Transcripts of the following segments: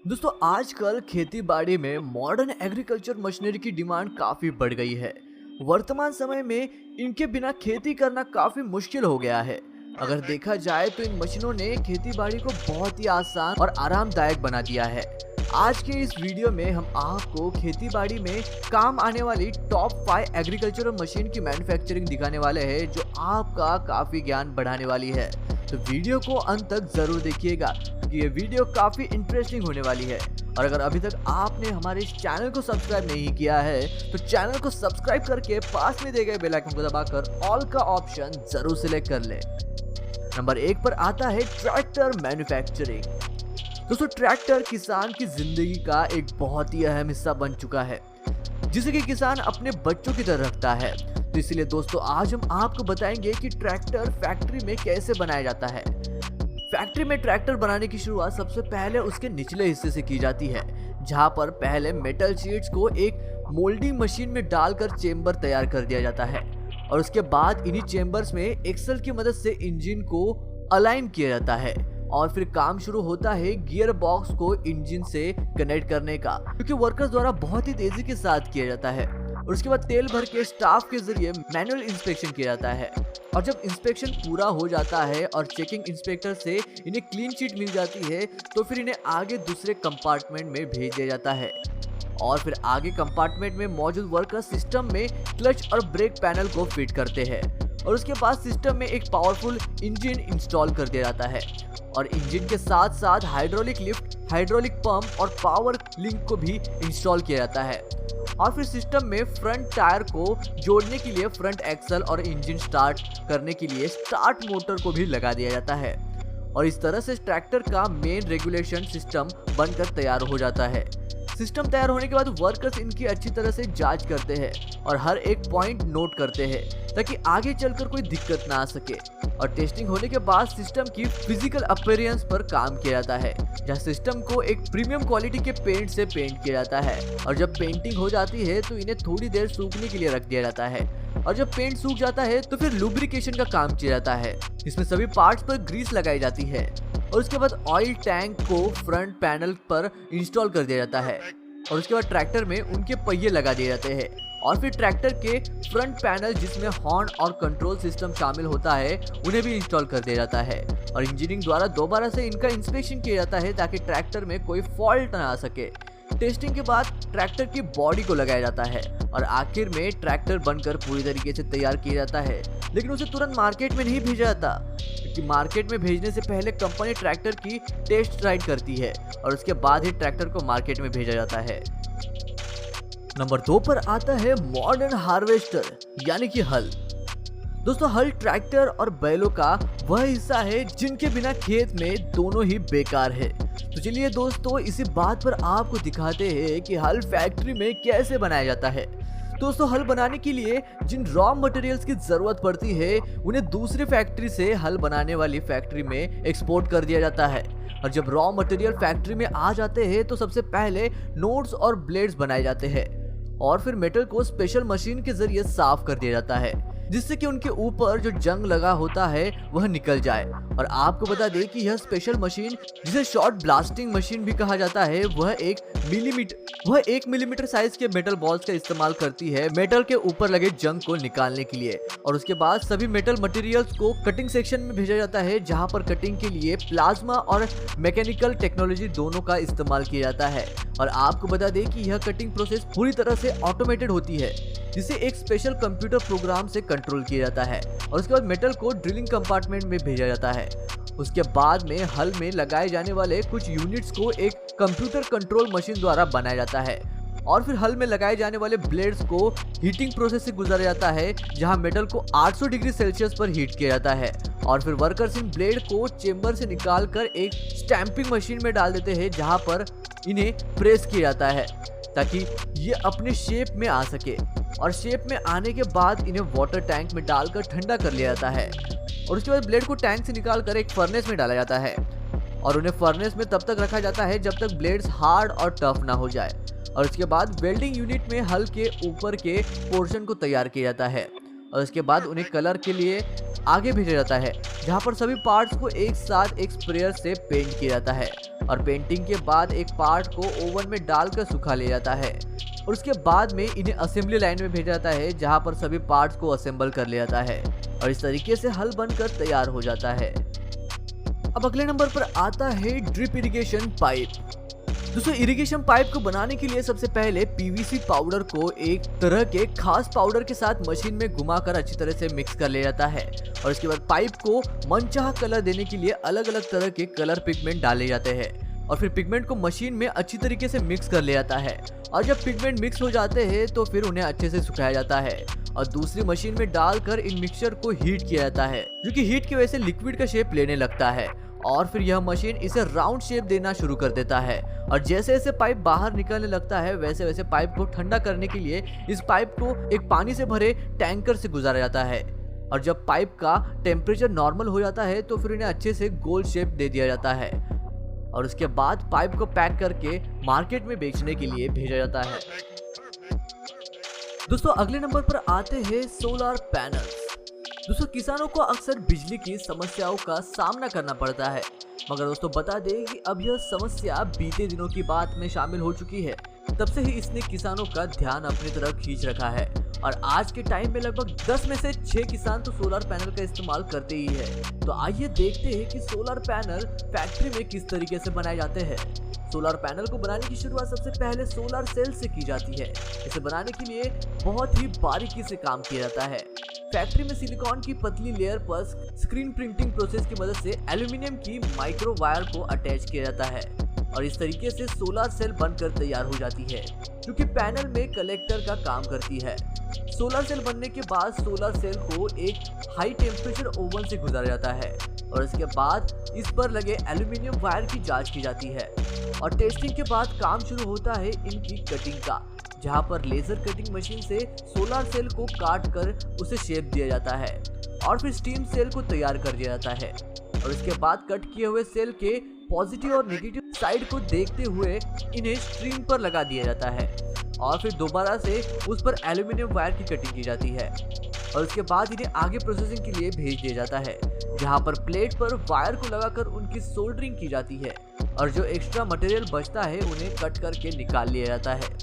दोस्तों आजकल खेती बाड़ी में मॉडर्न एग्रीकल्चर मशीनरी की डिमांड काफी बढ़ गई है। वर्तमान समय में इनके बिना खेती करना काफी मुश्किल हो गया है। अगर देखा जाए तो इन मशीनों ने खेती बाड़ी को बहुत ही आसान और आरामदायक बना दिया है। आज के इस वीडियो में हम आपको खेती बाड़ी में काम आने वाली टॉप 5 एग्रीकल्चरल मशीन की मैन्युफैक्चरिंग दिखाने वाले हैं, जो आपका काफी ज्ञान बढ़ाने वाली है। तो वीडियो को अंत तक जरूर देखिएगा, ये वीडियो काफी इंटरेस्टिंग होने वाली है। और अगर अभी तक आपने हमारे इस चैनल को सब्सक्राइब नहीं किया है तो चैनल को सब्सक्राइब करके पास में दिए गए बेल आइकन को दबाकर ऑल का ऑप्शन जरूर सिलेक्ट कर ले। नंबर 1 पर आता है ट्रैक्टर मैन्युफैक्चरिंग। दोस्तों ट्रैक्टर किसान की जिंदगी का एक बहुत ही अहम हिस्सा बन चुका है, जिसे कि किसान अपने बच्चों की तरह रखता है। तो इसलिए दोस्तों आज हम आपको बताएंगे कि ट्रैक्टर फैक्ट्री में कैसे बनाया जाता है। फैक्ट्री में ट्रैक्टर बनाने की शुरुआत सबसे पहले उसके निचले हिस्से से की जाती है, जहां पर पहले मेटल शीट्स को एक मोल्डिंग मशीन में डालकर चेंबर तैयार कर दिया जाता है और उसके बाद इन्हीं चेंबर्स में एक्सल की मदद से इंजन को अलाइन किया जाता है और फिर काम शुरू होता है गियर बॉक्स को इंजन से कनेक्ट करने का, क्योंकि वर्कर्स द्वारा बहुत ही तेजी के साथ किया जाता है। और उसके बाद तेल भर के स्टाफ के जरिए मैनुअल इंस्पेक्शन किया जाता है और जब इंस्पेक्शन पूरा हो जाता है और चेकिंग इंस्पेक्टर से इन्हें क्लीन शीट मिल जाती है तो फिर इन्हें आगे दूसरे कंपार्टमेंट में भेज दिया जाता है और फिर आगे कंपार्टमेंट में मौजूद वर्कर सिस्टम में क्लच और ब्रेक पैनल को फिट करते हैं और उसके बाद सिस्टम में एक पावरफुल इंजन इंस्टॉल कर दिया जाता है और इंजन के साथ साथ हाइड्रोलिक लिफ्ट, हाइड्रोलिक पंप और पावर लिंक को भी इंस्टॉल किया जाता है और फिर सिस्टम में फ्रंट टायर को जोड़ने के लिए फ्रंट एक्सल और इंजन स्टार्ट करने के लिए स्टार्ट मोटर को भी लगा दिया जाता है और इस तरह से ट्रैक्टर का मेन रेगुलेशन सिस्टम बनकर तैयार हो जाता है। सिस्टम तैयार होने के बाद वर्कर्स इनकी अच्छी तरह से जांच करते हैं और हर एक पॉइंट नोट करते हैं ताकि आगे चलकर कोई दिक्कत ना आ सके और टेस्टिंग होने के बाद सिस्टम की फिजिकल अपीयरेंस पर काम किया जाता है, जहां सिस्टम को एक प्रीमियम क्वालिटी के पेंट से पेंट किया जाता है और जब पेंटिंग हो जाती है तो इन्हें थोड़ी देर सूखने के लिए रख दिया जाता है और जब पेंट सूख जाता है तो फिर लुब्रिकेशन का काम किया जाता है। इसमें सभी पार्ट्स पर ग्रीस लगाई जाती है और उसके बाद ऑयल टैंक को फ्रंट पैनल पर इंस्टॉल कर दिया जाता है और उसके बाद ट्रैक्टर में उनके पहिए लगा दिए जाते हैं और फिर ट्रैक्टर के फ्रंट पैनल जिसमें हॉर्न और कंट्रोल सिस्टम शामिल होता है उन्हें भी इंस्टॉल कर दिया जाता है और इंजीनियरिंग द्वारा दोबारा से इनका इंस्पेक्शन किया जाता है ताकि ट्रैक्टर में कोई फॉल्ट ना आ सके। टेस्टिंग के बाद ट्रैक्टर की बॉडी को लगाया जाता है और आखिर में ट्रैक्टर बनकर पूरी तरीके से तैयार किया जाता है, लेकिन उसे तुरंत मार्केट में नहीं भेजा जाता क्योंकि मार्केट में भेजने से पहले कंपनी ट्रैक्टर की टेस्ट राइड करती है और उसके बाद ही ट्रैक्टर को मार्केट में भेजा जाता है। नंबर 2 पर आता है मॉडर्न हार्वेस्टर यानी कि हल। दोस्तों हल ट्रैक्टर और बैलों का वह हिस्सा है जिनके बिना खेत में दोनों ही बेकार है। तो चलिए दोस्तों इसी बात पर आपको दिखाते हैं कि हल फैक्ट्री में कैसे बनाया जाता है। दोस्तों हल बनाने के लिए जिन रॉ मटेरियल्स की जरूरत पड़ती है उन्हें दूसरी फैक्ट्री से हल बनाने वाली फैक्ट्री में एक्सपोर्ट कर दिया जाता है और जब रॉ मटेरियल फैक्ट्री में आ जाते हैं तो सबसे पहले नोट्स और ब्लेड्स बनाए जाते हैं और फिर मेटल को स्पेशल मशीन के जरिए साफ कर दिया जाता है जिससे कि उनके ऊपर जो जंग लगा होता है वह निकल जाए। और आपको बता दें कि यह स्पेशल मशीन जिसे शॉर्ट ब्लास्टिंग मशीन भी कहा जाता है वह 1 मिलीमीटर साइज के मेटल बॉल्स का इस्तेमाल करती है मेटल के ऊपर लगे जंग को निकालने के लिए और उसके बाद सभी मेटल मटेरियल्स को कटिंग सेक्शन में भेजा जाता है जहां पर कटिंग के लिए प्लाज्मा और मैकेनिकल टेक्नोलॉजी दोनों का इस्तेमाल किया जाता है। और आपको बता दें कि यह कटिंग प्रोसेस पूरी तरह से ऑटोमेटेड होती है जिसे एक स्पेशल कंप्यूटर प्रोग्राम से कंट्रोल किया जाता है और उसके बाद मेटल को ड्रिलिंग कंपार्टमेंट में भेजा जाता है। उसके बाद में हल में लगाए जाने वाले कुछ यूनिट्स को एक कंप्यूटर कंट्रोल मशीन द्वारा बनाया जाता है और फिर हल में लगाए जाने वाले ब्लेड्स को हीटिंग प्रोसेस से गुजारा जाता है जहां मेटल को 800 डिग्री सेल्सियस पर हीट किया जाता है और फिर वर्कर्स इन ब्लेड को चेंबर से निकालकर एक स्टैंपिंग मशीन में डाल देते हैं जहां पर इन्हें प्रेस किया जाता है ताकि ये अपने शेप में आ सके और शेप में आने के बाद इन्हें वाटर टैंक में डालकर ठंडा कर लिया जाता है और उसके बाद ब्लेड को टैंक से निकालकर एक फर्नेस में डाला जाता है और उन्हें फर्नेस में तब तक रखा जाता है जब तक ब्लेड्स हार्ड और टफ ना हो जाए और उसके बाद वेल्डिंग यूनिट में हल के ऊपर के पोर्शन को तैयार किया जाता है और उसके बाद उन्हें कलर के लिए आगे भेजा जाता है, जहाँ पर सभी पार्ट्स को एक साथ एक स्प्रेयर से पेंट किया जाता है और पेंटिंग के बाद एक पार्ट को ओवन में डालकर सुखा लिया जाता है और उसके बाद में इन्हें असेंबली लाइन में भेजा जाता है, जहाँ पर सभी पार्ट्स को असेंबल कर लिया जाता है और इस तरीके से हल बनकर तैयार हो जाता है। अब अगले नंबर पर आता है ड्रिप इरिगेशन पाइप। दोस्तों, इरिगेशन पाइप को बनाने के लिए सबसे पहले पीवीसी पाउडर को एक तरह के खास पाउडर के साथ मशीन में घुमाकर अच्छी तरह से मिक्स कर लिया जाता है और इसके बाद पाइप को मनचाहा कलर देने के लिए अलग अलग तरह के कलर पिगमेंट डाले जाते हैं और फिर पिगमेंट को मशीन में अच्छी तरीके से मिक्स कर लिया जाता है और जब पिगमेंट मिक्स हो जाते हैं तो फिर उन्हें अच्छे से सुखाया जाता है और दूसरी मशीन में डालकर इन मिक्सचर को हीट किया जाता है, जो कि हीट की वजह से लिक्विड का शेप लेने लगता है और फिर यह मशीन इसे राउंड शेप देना शुरू कर देता है और जैसे जैसे पाइप बाहर निकलने लगता है वैसे वैसे पाइप को ठंडा करने के लिए इस पाइप को एक पानी से भरे टैंकर से गुजारा जाता है और जब पाइप का टेम्परेचर नॉर्मल हो जाता है तो फिर इन्हें अच्छे से गोल शेप दे दिया जाता है और उसके बाद पाइप को पैक करके मार्केट में बेचने के लिए भेजा जाता है। दोस्तों, अगले नंबर पर आते हैं सोलर पैनल्स। दोस्तों, किसानों को अक्सर बिजली की समस्याओं का सामना करना पड़ता है, मगर दोस्तों बता दें कि अब यह समस्या बीते दिनों की बात में शामिल हो चुकी है। तब से ही इसने किसानों का ध्यान अपनी तरफ खींच रखा है और आज के टाइम में लगभग 10 में से 6 किसान तो सोलर पैनल का इस्तेमाल करते ही है। तो आइए देखते हैं कि सोलर पैनल फैक्ट्री में किस तरीके से बनाए जाते हैं। सोलर पैनल को बनाने की शुरुआत सबसे पहले सोलर सेल से की जाती है। इसे बनाने के लिए बहुत ही बारीकी से काम किया जाता है। फैक्ट्री में सिलिकॉन की पतली लेयर पर स्क्रीन प्रिंटिंग प्रोसेस की मदद से एल्यूमिनियम की माइक्रो वायर को अटैच किया जाता है और इस तरीके से सोलर सेल बनकर तैयार हो जाती है, जो कि पैनल में कलेक्टर का काम करती है। सोलर सेल बनने के बाद सोलर सेल को एक हाई टेम्परेचर ओवन से गुजारा जाता है और इसके बाद इस पर लगे एल्यूमिनियम वायर की जांच की जाती है और टेस्टिंग के बाद काम शुरू होता है इनकी कटिंग का, जहां पर लेजर कटिंग मशीन से सोलर सेल को काट कर उसे शेप दिया जाता है और फिर स्टीम सेल को तैयार कर दिया जाता है और इसके बाद कट किए हुए सेल के पॉजिटिव और नेगेटिव साइड को देखते हुए इन्हें स्ट्रीम पर लगा दिया जाता है और फिर दोबारा से उस पर एल्यूमिनियम वायर की कटिंग की जाती है और उसके बाद इन्हें आगे प्रोसेसिंग के लिए भेज दिया जाता है, जहां पर प्लेट पर वायर को लगाकर उनकी सोल्डरिंग की जाती है और जो एक्स्ट्रा मटेरियल बचता है उन्हें कट करके निकाल लिया जाता है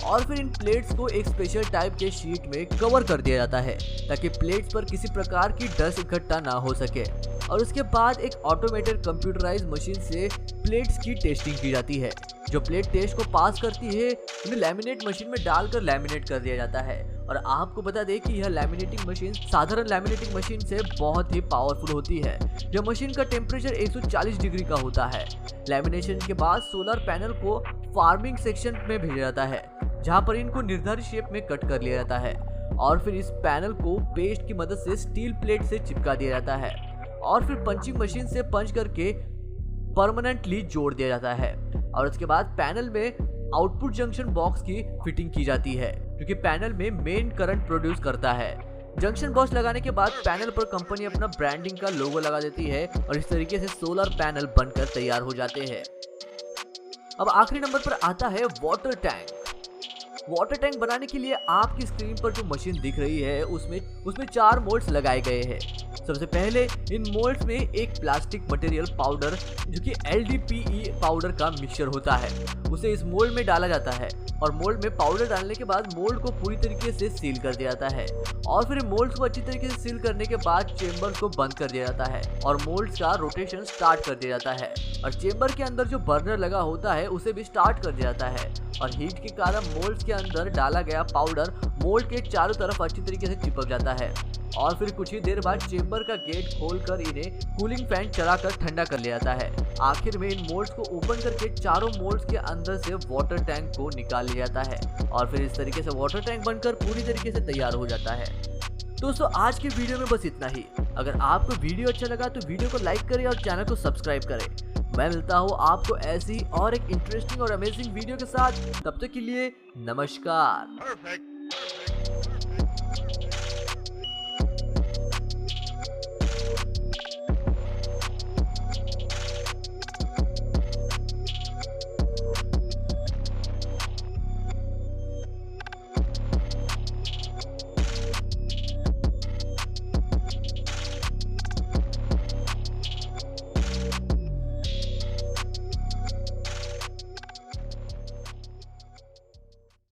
और फिर इन प्लेट्स को एक स्पेशल टाइप के शीट में कवर कर दिया जाता है ताकि प्लेट्स पर किसी प्रकार की डस्ट इकट्ठा ना हो सके और उसके बाद एक ऑटोमेटेड कंप्यूटराइज्ड मशीन से प्लेट्स की टेस्टिंग की जाती है। जो प्लेट टेस्ट को पास करती है उन्हें लैमिनेट मशीन में डालकर लैमिनेट कर दिया जाता है और आपको बता दें कि यह लैमिनेटिंग मशीन साधारण लैमिनेटिंग मशीन से बहुत ही पावरफुल होती है। यह मशीन का टेम्परेचर 140 डिग्री का होता है। लैमिनेशन के बाद सोलर पैनल को फार्मिंग सेक्शन में भेजा जाता है, जहां पर इनको निर्धारित शेप में कट कर लिया जाता है और फिर इस पैनल को पेस्ट की मदद से स्टील प्लेट से चिपका दिया जाता है और फिर पंचिंग मशीन से पंच करके परमानेंटली जोड़ दिया जाता है और उसके बाद पैनल में आउटपुट जंक्शन बॉक्स की फिटिंग की जाती है, जो कि पैनल में मेन करंट प्रोड्यूस करता है। जंक्शन बॉक्स लगाने के बाद पैनल पर कंपनी अपना ब्रांडिंग का लोगो लगा देती है और इस तरीके से सोलर पैनल बनकर तैयार हो जाते हैं। अब आखिरी नंबर पर आता है वाटर टैंक। वाटर टैंक बनाने के लिए आपकी स्क्रीन पर जो मशीन दिख रही है उसमें 4 मोल्ड्स लगाए गए हैं। सबसे पहले इन मोल्ड्स में एक प्लास्टिक मटेरियल पाउडर जो कि LDPE पाउडर का मिक्सचर होता है उसे इस मोल्ड में डाला जाता है और मोल्ड में पाउडर डालने के बाद मोल्ड को पूरी तरीके से सील कर दिया जाता है और फिर मोल्ड्स को अच्छी तरीके से सील करने के बाद चेंबर को बंद कर दिया जाता है और मोल्ड्स का रोटेशन स्टार्ट कर दिया जाता है और चेंबर के अंदर जो बर्नर लगा होता है उसे भी स्टार्ट कर दिया जाता है और हीट के कारण मोल्ड्स के अंदर डाला गया पाउडर मोल्ड के चारों तरफ अच्छी तरीके से चिपक जाता है और फिर कुछ ही देर बाद चेंबर का गेट खोलकर इन्हें कूलिंग फैन चलाकर ठंडा कर लिया जाता है। आखिर में इन मोल्ड्स को ओपन करके चारों मोल्ड्स के अंदर से वाटर टैंक को निकाल लिया जाता है और फिर इस तरीके से वाटर टैंक बनकर पूरी तरीके से तैयार हो जाता है। दोस्तों, आज के वीडियो में बस इतना ही। अगर आपको वीडियो अच्छा लगा तो वीडियो को लाइक करें और चैनल को सब्सक्राइब करें। मैं मिलता हूँ आपको ऐसी और एक इंटरेस्टिंग और अमेजिंग वीडियो के साथ। तब तक के लिए नमस्कार।